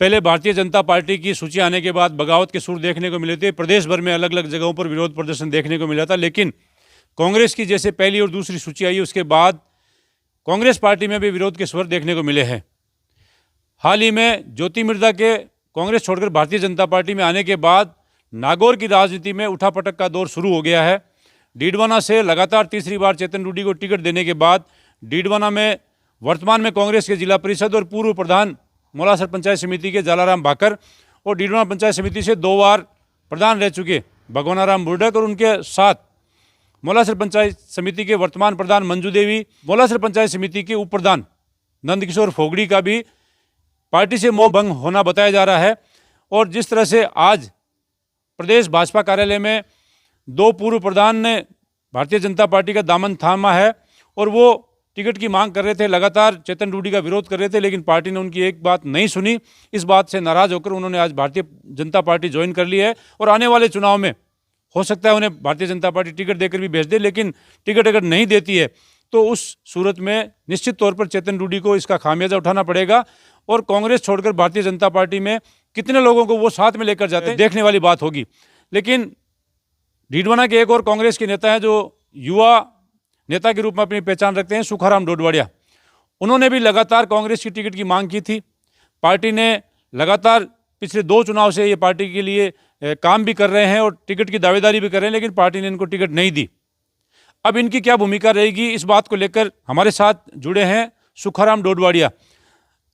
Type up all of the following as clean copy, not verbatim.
पहले भारतीय जनता पार्टी की सूची आने के बाद बगावत के सुर देखने को मिले थे। प्रदेश भर में अलग अलग जगहों पर विरोध प्रदर्शन देखने को मिला था, लेकिन कांग्रेस की जैसे पहली और दूसरी सूची आई उसके बाद कांग्रेस पार्टी में भी विरोध के स्वर देखने को मिले हैं। हाल ही में ज्योति मिर्धा के कांग्रेस छोड़कर भारतीय जनता पार्टी में आने के बाद नागौर की राजनीति में उठापटक का दौर शुरू हो गया है। डीडवाना से लगातार तीसरी बार चेतन रूडी को टिकट देने के बाद डीडवाना में वर्तमान में कांग्रेस के जिला परिषद और पूर्व प्रधान मोलासर पंचायत समिति के जालाराम भाकर और डीडवाना पंचायत समिति से 2 बार प्रधान रह चुके भगवानाराम बुर्डक और उनके साथ मोलासर पंचायत समिति के वर्तमान प्रधान मंजू देवी, मोलासर पंचायत समिति के उप प्रधान नंदकिशोर फोगड़ी का भी पार्टी से मोह भंग होना बताया जा रहा है। और जिस तरह से आज प्रदेश भाजपा कार्यालय में 2 पूर्व प्रधान ने भारतीय जनता पार्टी का दामन थामा है और वो टिकट की मांग कर रहे थे, लगातार चेतन रूडी का विरोध कर रहे थे, लेकिन पार्टी ने उनकी एक बात नहीं सुनी। इस बात से नाराज होकर उन्होंने आज भारतीय जनता पार्टी ज्वाइन कर ली है और आने वाले चुनाव में हो सकता है उन्हें भारतीय जनता पार्टी टिकट देकर भी भेज दे, लेकिन टिकट अगर नहीं देती है तो उस सूरत में निश्चित तौर पर चेतन रूडी को इसका खामियाजा उठाना पड़ेगा। और कांग्रेस छोड़कर भारतीय जनता पार्टी में कितने लोगों को वो साथ में लेकर जाते हैं देखने वाली बात होगी। लेकिन डीडवाना के एक और कांग्रेस के नेता हैं जो युवा नेता के रूप में अपनी पहचान रखते हैं, सुखाराम डोडवाड़िया। उन्होंने भी लगातार कांग्रेस की टिकट की मांग की थी। पार्टी ने लगातार पिछले 2 चुनाव से ये पार्टी के लिए काम भी कर रहे हैं और टिकट की दावेदारी भी कर रहे हैं, लेकिन पार्टी ने इनको टिकट नहीं दी। अब इनकी क्या भूमिका रहेगी, इस बात को लेकर हमारे साथ जुड़े हैं सुखाराम डोडवाड़िया।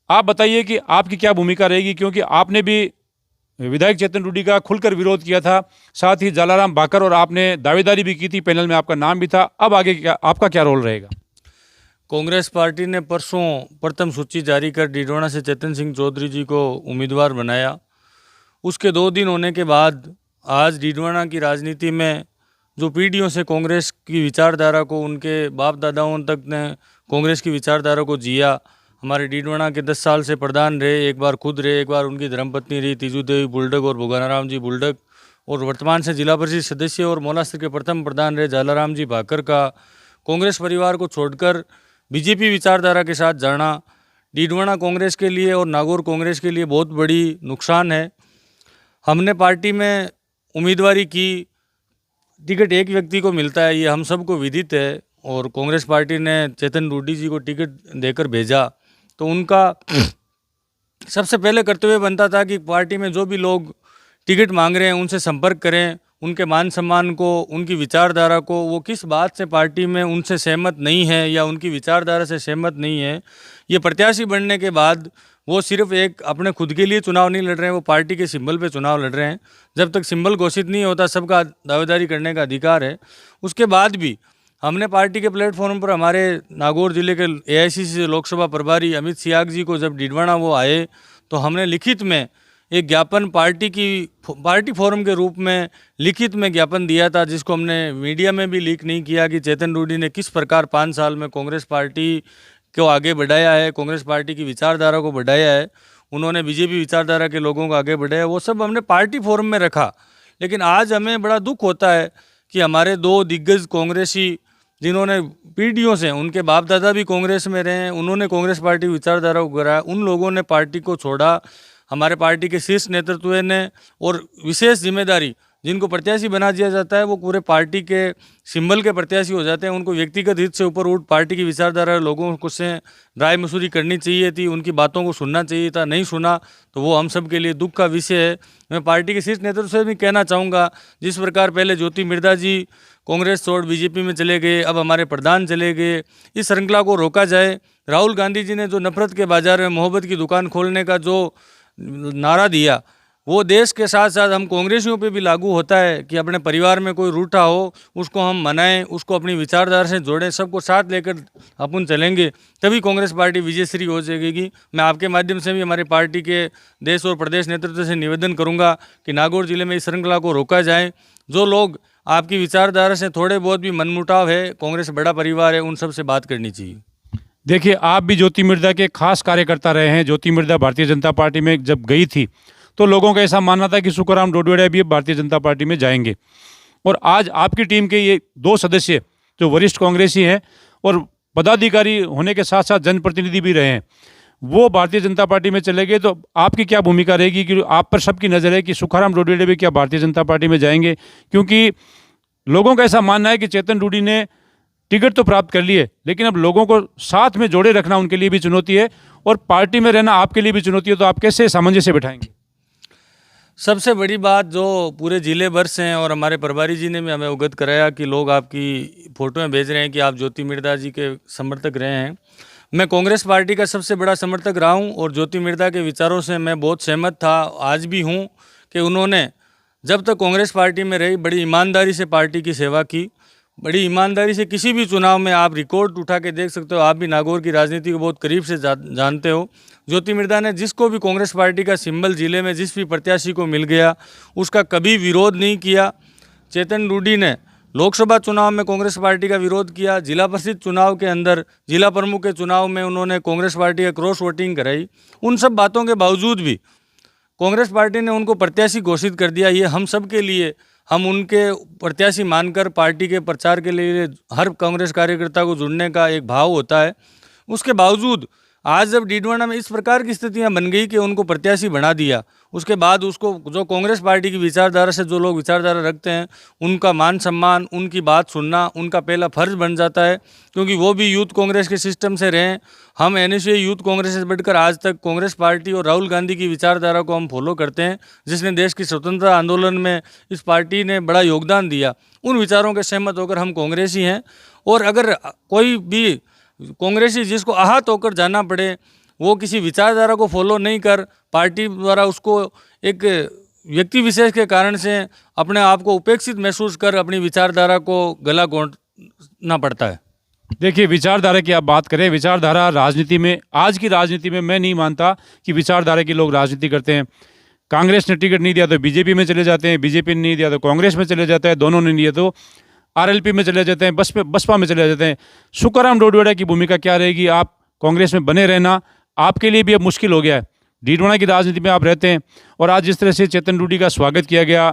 आप बताइए कि आपकी क्या भूमिका रहेगी, क्योंकि आपने भी विधायक चेतन रूडी का खुलकर विरोध किया था, साथ ही जालाराम भाकर और आपने दावेदारी भी की थी, पैनल में आपका नाम भी था। अब आगे क्या आपका क्या रोल रहेगा? कांग्रेस पार्टी ने परसों प्रथम सूची जारी कर डीडवाना से चेतन सिंह चौधरी जी को उम्मीदवार बनाया। उसके 2 दिन होने के बाद आज डीडवाना की राजनीति में जो पीढ़ियों से कांग्रेस की विचारधारा को, उनके बाप दादाओं तक ने कांग्रेस की विचारधारा को जिया, हमारे डीडवाना के 10 साल से प्रधान रहे, एक बार खुद रहे, एक बार उनकी धर्मपत्नी रही तीजू देवी बुल्डक और भगवानाराम जी बुल्डक, और वर्तमान से जिला परिषद सदस्य और मोलासर के प्रथम प्रधान रहे जालाराम जी भाकर का कांग्रेस परिवार को छोड़कर बीजेपी विचारधारा के साथ जाना डीडवाना कांग्रेस के लिए और नागौर कांग्रेस के लिए बहुत बड़ी नुकसान है। हमने पार्टी में उम्मीदवारी की, टिकट एक व्यक्ति को मिलता है, ये हम सबको विदित है, और कांग्रेस पार्टी ने चेतन रूडी जी को टिकट देकर भेजा तो उनका सबसे पहले कर्तव्य बनता था कि पार्टी में जो भी लोग टिकट मांग रहे हैं उनसे संपर्क करें, उनके मान सम्मान को, उनकी विचारधारा को, वो किस बात से पार्टी में उनसे सहमत नहीं है या उनकी विचारधारा से सहमत नहीं है। ये प्रत्याशी बनने के बाद वो सिर्फ एक अपने खुद के लिए चुनाव नहीं लड़ रहे हैं, वो पार्टी के सिंबल पे चुनाव लड़ रहे हैं। जब तक सिंबल घोषित नहीं होता सबका दावेदारी करने का अधिकार है। उसके बाद भी हमने पार्टी के प्लेटफॉर्म पर हमारे नागौर जिले के एआईसीसी लोकसभा प्रभारी अमित सियाग जी को जब डीडवाना वो आए तो हमने लिखित में एक ज्ञापन पार्टी फोरम के रूप में लिखित में ज्ञापन दिया था, जिसको हमने मीडिया में भी लीक नहीं किया कि चेतन रूडी ने किस प्रकार 5 साल में कांग्रेस पार्टी को आगे बढ़ाया है, कांग्रेस पार्टी की विचारधारा को बढ़ाया है, उन्होंने बीजेपी विचारधारा के लोगों को आगे बढ़ाया, वो सब हमने पार्टी फोरम में रखा। लेकिन आज हमें बड़ा दुख होता है कि हमारे 2 दिग्गज कांग्रेसी जिन्होंने पीढ़ियों से, उनके बाप दादा भी कांग्रेस में रहे हैं, उन्होंने कांग्रेस पार्टी विचारधारा को गिराया, उन लोगों ने पार्टी को छोड़ा। हमारे पार्टी के शीर्ष नेतृत्व ने, और विशेष जिम्मेदारी जिनको प्रत्याशी बना दिया जाता है वो पूरे पार्टी के सिंबल के प्रत्याशी हो जाते हैं। उनको व्यक्तिगत हित से ऊपर उठ पार्टी की विचारधारा लोगों को से राय मसूरी करनी चाहिए थी, उनकी बातों को सुनना चाहिए था, नहीं सुना, तो वो हम सब के लिए दुख का विषय है। मैं पार्टी के शीर्ष नेतृत्व से भी कहना चाहूँगा, जिस प्रकार पहले ज्योति मिर्धा जी कांग्रेस छोड़ बीजेपी में चले गए, अब हमारे प्रधान चले गए, इस श्रृंखला को रोका जाए। राहुल गांधी जी ने जो नफरत के बाजार में मोहब्बत की दुकान खोलने का जो नारा दिया, वो देश के साथ साथ हम कांग्रेसियों पे भी लागू होता है कि अपने परिवार में कोई रूठा हो उसको हम मनाएं, उसको अपनी विचारधारा से जोड़ें, सबको साथ लेकर अपन चलेंगे, तभी कांग्रेस पार्टी विजयश्री हो जाएगी। मैं आपके माध्यम से भी हमारी पार्टी के देश और प्रदेश नेतृत्व से निवेदन करूंगा कि नागौर जिले में इस श्रृंखला को रोका जाए। जो लोग आपकी विचारधारा से थोड़े बहुत भी मनमुटाव है, कांग्रेस बड़ा परिवार है, उन सब से बात करनी चाहिए। देखिए, आप भी ज्योति मिर्धा के खास कार्यकर्ता रहे हैं। ज्योति मिर्धा भारतीय जनता पार्टी में जब गई थी तो लोगों का ऐसा मानना था कि सुखाराम डोडवाड़िया भी भारतीय जनता पार्टी में जाएंगे, और आज आपकी टीम के ये 2 सदस्य जो वरिष्ठ कांग्रेसी हैं और पदाधिकारी होने के साथ साथ जनप्रतिनिधि भी रहे हैं, वो भारतीय जनता पार्टी में चले गए तो आपकी क्या भूमिका रहेगी? कि आप पर सबकी नज़र है कि सुखाराम रोडवेडे भी क्या भारतीय जनता पार्टी में जाएंगे? क्योंकि लोगों का ऐसा मानना है कि चेतन रूडी ने टिकट तो प्राप्त कर लिए, लेकिन अब लोगों को साथ में जोड़े रखना उनके लिए भी चुनौती है और पार्टी में रहना आपके लिए भी चुनौती है। तो आप कैसे सामंजस्य बिठाएंगे? सबसे बड़ी बात जो पूरे जिले भर से हैं और हमारे प्रभारी जी ने भी हमें अवगत कराया कि लोग आपकी फ़ोटोएं भेज रहे हैं कि आप ज्योति मिर्धा जी के समर्थक रहे हैं। मैं कांग्रेस पार्टी का सबसे बड़ा समर्थक रहा हूं और ज्योति मिर्धा के विचारों से मैं बहुत सहमत था, आज भी हूं, कि उन्होंने जब तक कांग्रेस पार्टी में रही बड़ी ईमानदारी से पार्टी की सेवा की, बड़ी ईमानदारी से किसी भी चुनाव में आप रिकॉर्ड उठा के देख सकते हो। आप भी नागौर की राजनीति को बहुत करीब से जानते हो। ज्योति मिर्धा ने जिसको भी कांग्रेस पार्टी का सिंबल जिले में जिस भी प्रत्याशी को मिल गया उसका कभी विरोध नहीं किया। चेतन रूडी ने लोकसभा चुनाव में कांग्रेस पार्टी का विरोध किया, जिला परिषद चुनाव के अंदर जिला प्रमुख के चुनाव में उन्होंने कांग्रेस पार्टी का क्रॉस वोटिंग कराई। उन सब बातों के बावजूद भी कांग्रेस पार्टी ने उनको प्रत्याशी घोषित कर दिया। ये हम सब के लिए, हम उनके प्रत्याशी मानकर पार्टी के प्रचार के लिए हर कांग्रेस कार्यकर्ता को जुड़ने का एक भाव होता है। उसके बावजूद आज जब डीडवाना में इस प्रकार की स्थितियां बन गई कि उनको प्रत्याशी बना दिया, उसके बाद उसको जो कांग्रेस पार्टी की विचारधारा से जो लोग विचारधारा रखते हैं उनका मान सम्मान, उनकी बात सुनना उनका पहला फर्ज बन जाता है, क्योंकि वो भी यूथ कांग्रेस के सिस्टम से रहे। हम एनएसयूआई यूथ कांग्रेस से बढ़कर आज तक कांग्रेस पार्टी और राहुल गांधी की विचारधारा को हम फॉलो करते हैं, जिसने देश की स्वतंत्रता आंदोलन में इस पार्टी ने बड़ा योगदान दिया। उन विचारों के सहमत होकर हम कांग्रेसी हैं। और अगर कोई भी कांग्रेसी जिसको आहत होकर जाना पड़े, वो किसी विचारधारा को फॉलो नहीं कर पार्टी द्वारा उसको एक व्यक्ति विशेष के कारण से अपने आप को उपेक्षित महसूस कर अपनी विचारधारा को गला घोंटना पड़ता है। देखिए, विचारधारा की आप बात करें, विचारधारा राजनीति में, आज की राजनीति में मैं नहीं मानता कि विचारधारा के लोग राजनीति करते हैं। कांग्रेस ने टिकट नहीं दिया तो बीजेपी में चले जाते हैं, बीजेपी ने नहीं दिया तो कांग्रेस में चले जाता है, दोनों ने नहीं दिया तो आरएलपी में चले जाते हैं, बसपा में चले जाते हैं। सुखाराम रोडवेडा की भूमिका क्या रहेगी? आप कांग्रेस में बने रहना आपके लिए भी अब मुश्किल हो गया है। डीडवाना की राजनीति में आप रहते हैं और आज जिस तरह से चेतन रूडी का स्वागत किया गया,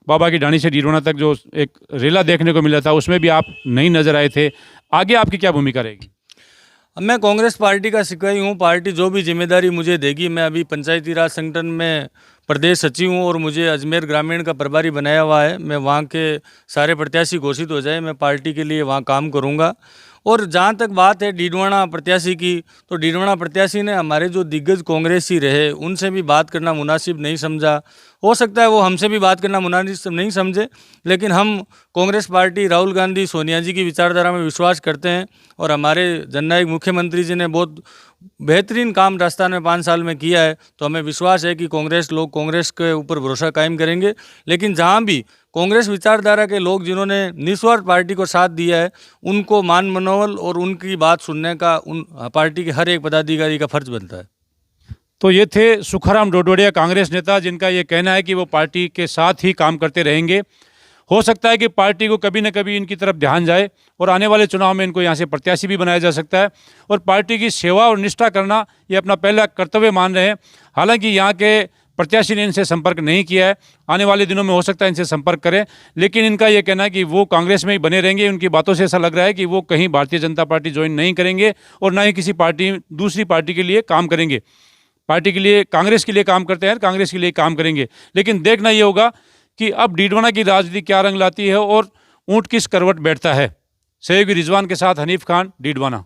बाबा की ढाणी से डीडवाना तक जो एक रेला देखने को मिला था, उसमें भी आप नहीं नजर आए थे। आगे आपकी क्या भूमिका रहेगी? मैं कांग्रेस पार्टी का सिपाही हूँ। पार्टी जो भी जिम्मेदारी मुझे देगी, मैं अभी पंचायती राज संगठन में प्रदेश सचिव हूँ और मुझे अजमेर ग्रामीण का प्रभारी बनाया हुआ है। मैं वहाँ के सारे प्रत्याशी घोषित हो जाए, मैं पार्टी के लिए वहाँ काम करूँगा। और जहाँ तक बात है डीडवाना प्रत्याशी की, तो डीडवाना प्रत्याशी ने हमारे जो दिग्गज कांग्रेसी रहे उनसे भी बात करना मुनासिब नहीं समझा। हो सकता है वो हमसे भी बात करना मुनासिब नहीं समझे, लेकिन हम कांग्रेस पार्टी राहुल गांधी सोनिया जी की विचारधारा में विश्वास करते हैं और हमारे जननायक मुख्यमंत्री जी ने बहुत बेहतरीन काम राजस्थान में 5 साल में किया है। तो हमें विश्वास है कि लोग कांग्रेस के ऊपर भरोसा कायम करेंगे। लेकिन जहाँ भी कांग्रेस विचारधारा के लोग जिन्होंने निस्वार्थ पार्टी को साथ दिया है, उनको मान मनोबल और उनकी बात सुनने का उन पार्टी के हर एक पदाधिकारी का फर्ज बनता है। तो ये थे सुखाराम रोडवेडिया, कांग्रेस नेता, जिनका ये कहना है कि वो पार्टी के साथ ही काम करते रहेंगे। हो सकता है कि पार्टी को कभी न कभी इनकी तरफ ध्यान जाए और आने वाले चुनाव में इनको यहाँ से प्रत्याशी भी बनाया जा सकता है। और पार्टी की सेवा और निष्ठा करना ये अपना पहला कर्तव्य मान रहे हैं। हालांकि यहाँ के प्रत्याशी ने इनसे संपर्क नहीं किया है, आने वाले दिनों में हो सकता है इनसे संपर्क करें, लेकिन इनका ये कहना है कि वो कांग्रेस में ही बने रहेंगे। उनकी बातों से ऐसा लग रहा है कि वो कहीं भारतीय जनता पार्टी ज्वाइन नहीं करेंगे और ना ही किसी दूसरी पार्टी के लिए काम करेंगे। पार्टी के लिए, कांग्रेस के लिए काम करते हैं, कांग्रेस के लिए काम करेंगे। लेकिन देखना ये होगा कि अब डीडवाना की राजनीति क्या रंग लाती है और ऊंट किस करवट बैठता है। सहयोगी रिजवान के साथ हनीफ खान, डीडवाना।